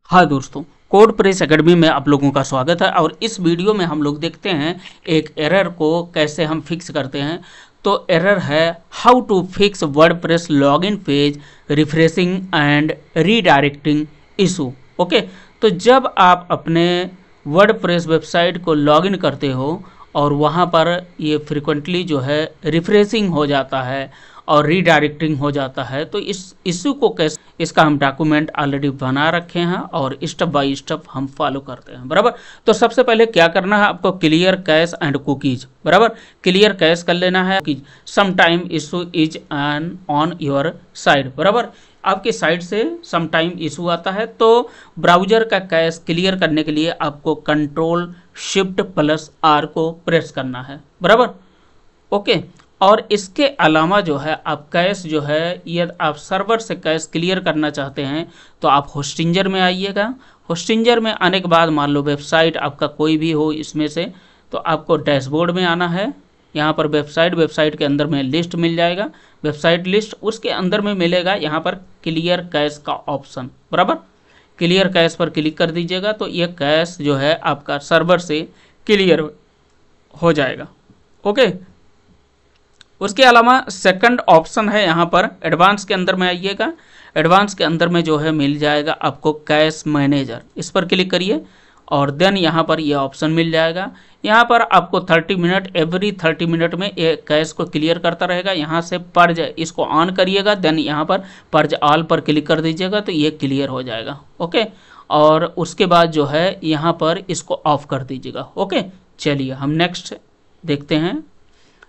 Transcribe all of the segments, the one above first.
हाँ दोस्तों, code press academy में आप लोगों का स्वागत है। और इस वीडियो में हम लोग देखते हैं एक एरर को कैसे हम फिक्स करते हैं। तो एरर है how to fix WordPress login page refreshing and redirecting issue. Okay, तो जब आप अपने वर्डप्रेस वेबसाइट को लॉगिन करते हो और वहाँ पर ये फ्रिक्वेंटली जो है रिफ्रेशिंग हो जाता है और रीडायरेक्टिंग हो जाता है, तो इस इशू को कैसे, इसका हम डॉक्यूमेंट ऑलरेडी बना रखे हैं और स्टेप बाय स्टेप हम फॉलो करते हैं। बराबर, तो सबसे पहले क्या करना है आपको, क्लियर कैश एंड कुकीज। बराबर, क्लियर कैश कर लेना है। Some time issue is an on your side. बराबर, आपकी साइड से सम टाइम इशू आता है, तो ब्राउजर का कैश क्लियर करने के लिए आपको Ctrl+Shift+R को प्रेस करना है। बराबर, ओके। और इसके अलावा जो है आप कैश जो है, यदि आप सर्वर से कैश क्लियर करना चाहते हैं तो आप होस्टिंजर में आइएगा। होस्टिंजर में आने के बाद मान लो वेबसाइट आपका कोई भी हो इसमें से, तो आपको डैशबोर्ड में आना है। यहाँ पर वेबसाइट के अंदर में लिस्ट मिल जाएगा, वेबसाइट लिस्ट, उसके अंदर में मिलेगा यहाँ पर क्लियर कैश का ऑप्शन। बराबर, क्लियर कैश पर क्लिक कर दीजिएगा तो ये कैश जो है आपका सर्वर से क्लियर हो जाएगा। ओके, उसके अलावा सेकंड ऑप्शन है यहाँ पर एडवांस के अंदर में आइएगा। एडवांस के अंदर में जो है मिल जाएगा आपको कैश मैनेजर, इस पर क्लिक करिए और देन यहाँ पर ये ऑप्शन मिल जाएगा। यहाँ पर आपको 30 मिनट, एवरी 30 मिनट में ये कैश को क्लियर करता रहेगा। यहाँ से पर्ज इसको ऑन करिएगा, देन यहाँ पर पर्ज ऑल पर क्लिक कर दीजिएगा तो ये क्लियर हो जाएगा। ओके, और उसके बाद जो है यहाँ पर इसको ऑफ कर दीजिएगा। ओके, चलिए हम नेक्स्ट देखते हैं।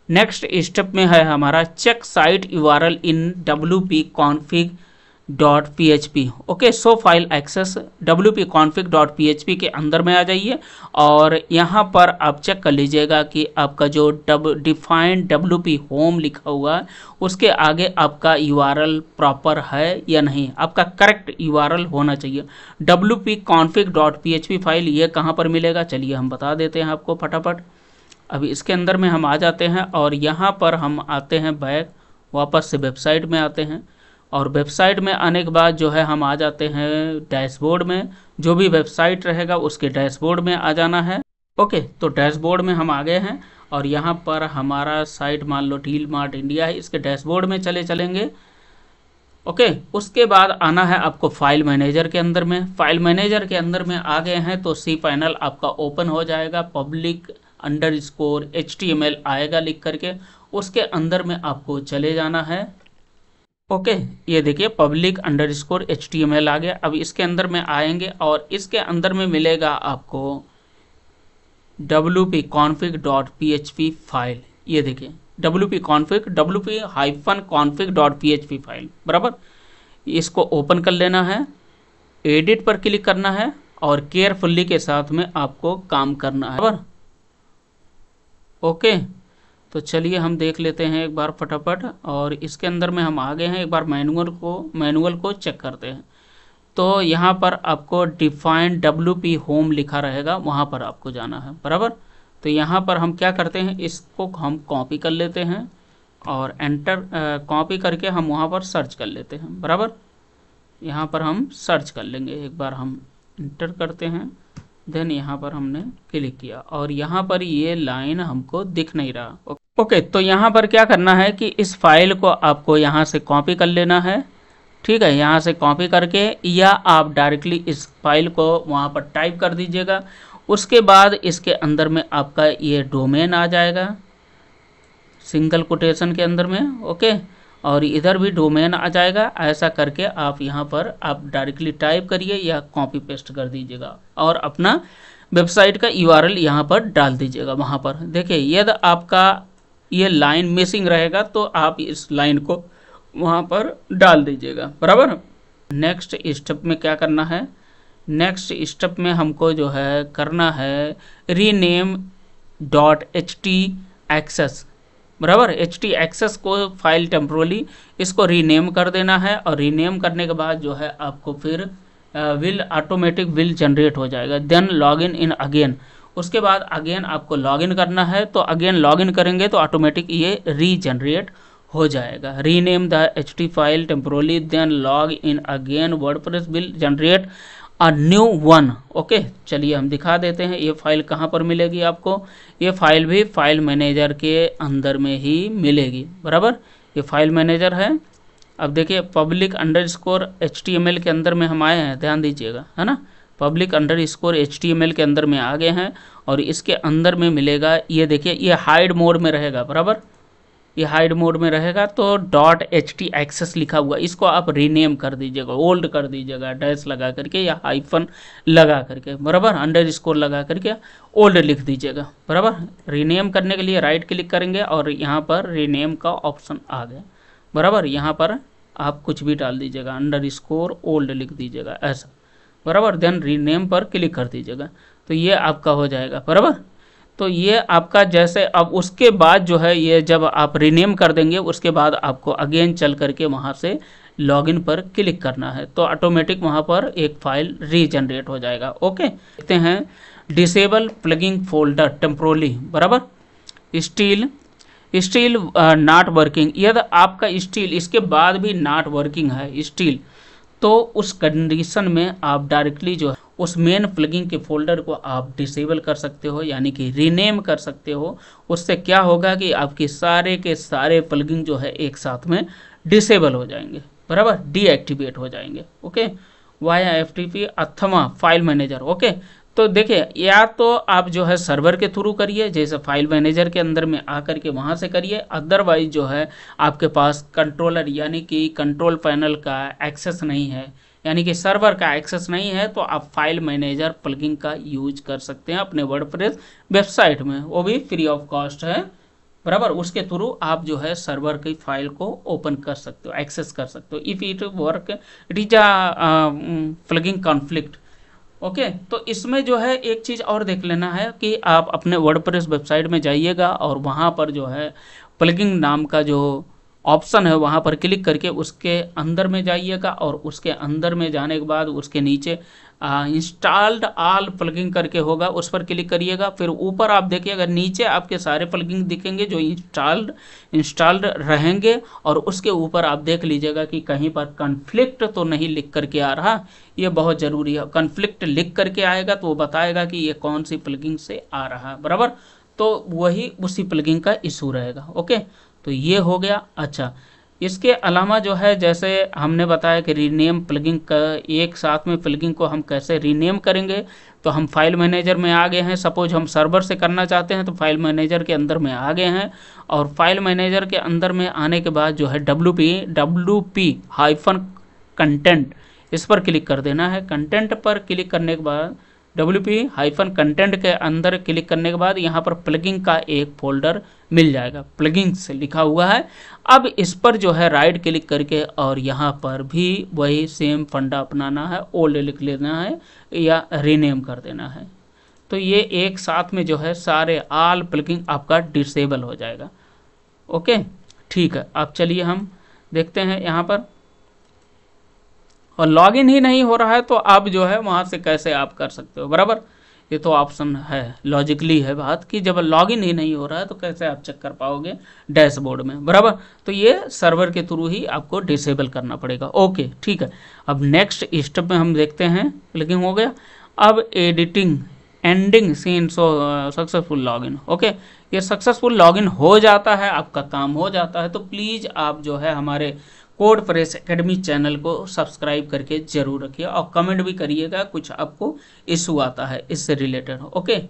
नेक्स्ट स्टेप में है हमारा चेक साइट URL इन wp-config.php। ओके, सो फाइल एक्सेस wp-config.php के अंदर में आ जाइए और यहाँ पर आप चेक कर लीजिएगा कि आपका जो डिफाइंड wp होम लिखा हुआ है उसके आगे आपका URL प्रॉपर है या नहीं, आपका करेक्ट URL होना चाहिए। wp-config.php फाइल ये कहाँ पर मिलेगा, चलिए हम बता देते हैं आपको फटाफट। अभी इसके अंदर में हम आ जाते हैं और यहाँ पर हम आते हैं बैक, वापस से वेबसाइट में आते हैं और वेबसाइट में आने के बाद जो है हम आ जाते हैं डैशबोर्ड में। जो भी वेबसाइट रहेगा उसके डैशबोर्ड में आ जाना है। ओके, तो डैशबोर्ड में हम आ गए हैं और यहाँ पर हमारा साइट मान लो डील मार्ट इंडिया है, इसके डैशबोर्ड में चलेंगे। ओके, उसके बाद आना है आपको फाइल मैनेजर के अंदर में। फाइल मैनेजर के अंदर में आ गए हैं तो cPanel आपका ओपन हो जाएगा, public_HTML आएगा लिख करके, उसके अंदर में आपको चले जाना है। ओके, ये देखिए public_HTML आ गया। अब इसके अंदर में आएंगे और इसके अंदर में मिलेगा आपको wp-config.php फाइल। ये देखिए wp-config.php फाइल। बराबर, इसको ओपन कर लेना है, एडिट पर क्लिक करना है और केयरफुली के साथ में आपको काम करना है। बराबर, ओके, तो चलिए हम देख लेते हैं एक बार फटाफट। और इसके अंदर में हम आ गए हैं, एक बार मैनुअल को चेक करते हैं। तो यहाँ पर आपको डिफाइंड wp होम लिखा रहेगा, वहाँ पर आपको जाना है। बराबर, तो यहाँ पर हम क्या करते हैं, इसको हम कॉपी कर लेते हैं और एंटर कॉपी करके हम वहाँ पर सर्च कर लेते हैं। बराबर, यहाँ पर हम सर्च कर लेंगे, एक बार हम इंटर करते हैं, देन यहाँ पर हमने क्लिक किया और यहाँ पर ये लाइन हमको दिख नहीं रहा। ओके, तो यहाँ पर क्या करना है कि इस फाइल को आपको यहाँ से कॉपी कर लेना है। ठीक है, यहाँ से कॉपी करके या आप डायरेक्टली इस फाइल को वहाँ पर टाइप कर दीजिएगा। उसके बाद इसके अंदर में आपका ये डोमेन आ जाएगा सिंगल कोटेशन के अंदर में। ओके, और इधर भी डोमेन आ जाएगा। ऐसा करके आप यहाँ पर आप डायरेक्टली टाइप करिए या कॉपी पेस्ट कर दीजिएगा और अपना वेबसाइट का URL यहाँ पर डाल दीजिएगा। वहाँ पर देखिए यदि आपका ये लाइन मिसिंग रहेगा तो आप इस लाइन को वहाँ पर डाल दीजिएगा। बराबर, नेक्स्ट स्टेप में क्या करना है, नेक्स्ट स्टेप में हमको जो है करना है rename.htaccess। बराबर, htaccess को फाइल टेम्पोरली इसको रीनेम कर देना है और रीनेम करने के बाद जो है आपको फिर ऑटोमेटिक विल जनरेट हो जाएगा। देन लॉगिन इन अगेन, उसके बाद अगेन आपको लॉगिन करना है, तो अगेन लॉगिन करेंगे तो ऑटोमेटिक ये रीजनरेट हो जाएगा। Rename the ht file temporarily then log in again, WordPress will generate a new one. Okay, चलिए हम दिखा देते हैं ये फाइल कहाँ पर मिलेगी आपको। ये फाइल भी फाइल मैनेजर के अंदर में ही मिलेगी, बराबर। ये फाइल मैनेजर है। अब देखिए पब्लिक अंडरस्कोर HTML के अंदर में हम आए हैं, ध्यान दीजिएगा, है ना। पब्लिक अंडरस्कोर HTML के अंदर में आ गए हैं और इसके अंदर में मिलेगा, ये देखिए ये हाइड मोड में रहेगा, बराबर। ये हाइड मोड में रहेगा तो .ht_access लिखा हुआ, इसको आप रीनेम कर दीजिएगा, ओल्ड कर दीजिएगा, डैश लगा करके या हाइफन लगा करके, बराबर, अंडरस्कोर लगा करके ओल्ड लिख दीजिएगा, बराबर। रीनेम करने के लिए राइट क्लिक करेंगे और यहाँ पर रीनेम का ऑप्शन आ गया, बराबर। यहाँ पर आप कुछ भी डाल दीजिएगा, अंडरस्कोर ओल्ड लिख दीजिएगा ऐसा, बराबर। देन रीनेम पर क्लिक कर दीजिएगा तो ये आपका हो जाएगा, बराबर। तो ये आपका जैसे, अब उसके बाद जो है ये जब आप रीनेम कर देंगे उसके बाद आपको अगेन चल करके वहाँ से लॉगिन पर क्लिक करना है तो ऑटोमेटिक वहाँ पर एक फाइल रीजनरेट हो जाएगा। ओके, देखते हैं डिसेबल प्लगिंग फोल्डर टेम्पोरली, बराबर। स्टील नॉट वर्किंग, यदि आपका स्टील इसके बाद भी नॉट वर्किंग है स्टील, तो उस कंडीशन में आप डायरेक्टली जो है उस मेन प्लगिंग के फोल्डर को आप डिसेबल कर सकते हो, यानी कि रीनेम कर सकते हो। उससे क्या होगा कि आपके सारे के सारे प्लगिंग जो है एक साथ में डिसेबल हो जाएंगे, बराबर, डीएक्टिवेट हो जाएंगे। ओके, वाया FTP अथवा फाइल मैनेजर। ओके, तो देखिए या तो आप जो है सर्वर के थ्रू करिए, जैसे फाइल मैनेजर के अंदर में आकर के वहाँ से करिए, अदरवाइज जो है आपके पास कंट्रोलर यानी कि कंट्रोल पैनल का एक्सेस नहीं है, यानी कि सर्वर का एक्सेस नहीं है, तो आप फाइल मैनेजर प्लगिंग का यूज कर सकते हैं अपने वर्डप्रेस वेबसाइट में, वो भी फ्री ऑफ कॉस्ट है, बराबर। उसके थ्रू आप जो है सर्वर की फाइल को ओपन कर सकते हो, एक्सेस कर सकते हो। If it work it is a plugging conflict. Okay, तो इसमें जो है एक चीज़ और देख लेना है कि आप अपने वर्डप्रेस वेबसाइट में जाइएगा और वहाँ पर जो है प्लगिंग नाम का जो ऑप्शन है वहाँ पर क्लिक करके उसके अंदर में जाइएगा और उसके अंदर में जाने के बाद उसके नीचे इंस्टॉल्ड ऑल प्लगिंग करके होगा, उस पर क्लिक करिएगा। फिर ऊपर आप देखिएगा नीचे आपके सारे प्लगिंग दिखेंगे जो इंस्टॉल्ड रहेंगे और उसके ऊपर आप देख लीजिएगा कि कहीं पर कॉन्फ्लिक्ट तो नहीं लिख करके आ रहा, ये बहुत ज़रूरी है। कॉन्फ्लिक्ट लिख करके आएगा तो वो बताएगा कि ये कौन सी प्लगिंग से आ रहा है, बराबर, तो वही उसी प्लगिंग का इशू रहेगा। ओके, तो ये हो गया। अच्छा, इसके अलावा जो है जैसे हमने बताया कि रीनेम प्लगिंग का, एक साथ में प्लगिंग को हम कैसे रीनेम करेंगे, तो हम फाइल मैनेजर में आ गए हैं। सपोज हम सर्वर से करना चाहते हैं तो फाइल मैनेजर के अंदर में आ गए हैं और फाइल मैनेजर के अंदर में आने के बाद जो है WP-कंटेंट इस पर क्लिक कर देना है। कंटेंट पर क्लिक करने के बाद WP-कंटेंट के अंदर क्लिक करने के बाद यहाँ पर प्लगिंग का एक फोल्डर मिल जाएगा, प्लगिंग्स लिखा हुआ है। अब इस पर जो है राइट क्लिक करके और यहाँ पर भी वही सेम फंडा अपनाना है, ओल्ड लिख लेना है या रीनेम कर देना है। तो ये एक साथ में जो है सारे ऑल प्लगिंग आपका डिसेबल हो जाएगा। ओके, ठीक है। अब चलिए हम देखते हैं यहाँ पर, और लॉगिन ही नहीं हो रहा है तो आप जो है वहाँ से कैसे आप कर सकते हो, बराबर। ये तो ऑप्शन है, लॉजिकली है बात कि जब लॉगिन ही नहीं हो रहा है तो कैसे आप चेक कर पाओगे डैशबोर्ड में, बराबर। तो ये सर्वर के थ्रू ही आपको डिसेबल करना पड़ेगा। ओके, ठीक है। अब नेक्स्ट स्टेप में हम देखते हैं, प्लगिंग हो गया। अब ending scene successful login. Okay, ये सक्सेसफुल लॉगिन हो जाता है, आपका काम हो जाता है, तो प्लीज़ आप जो है हमारे कोडप्रेस एकेडमी चैनल को सब्सक्राइब करके जरूर रखिए और कमेंट भी करिएगा कुछ आपको इशू आता है इससे रिलेटेड। ओके।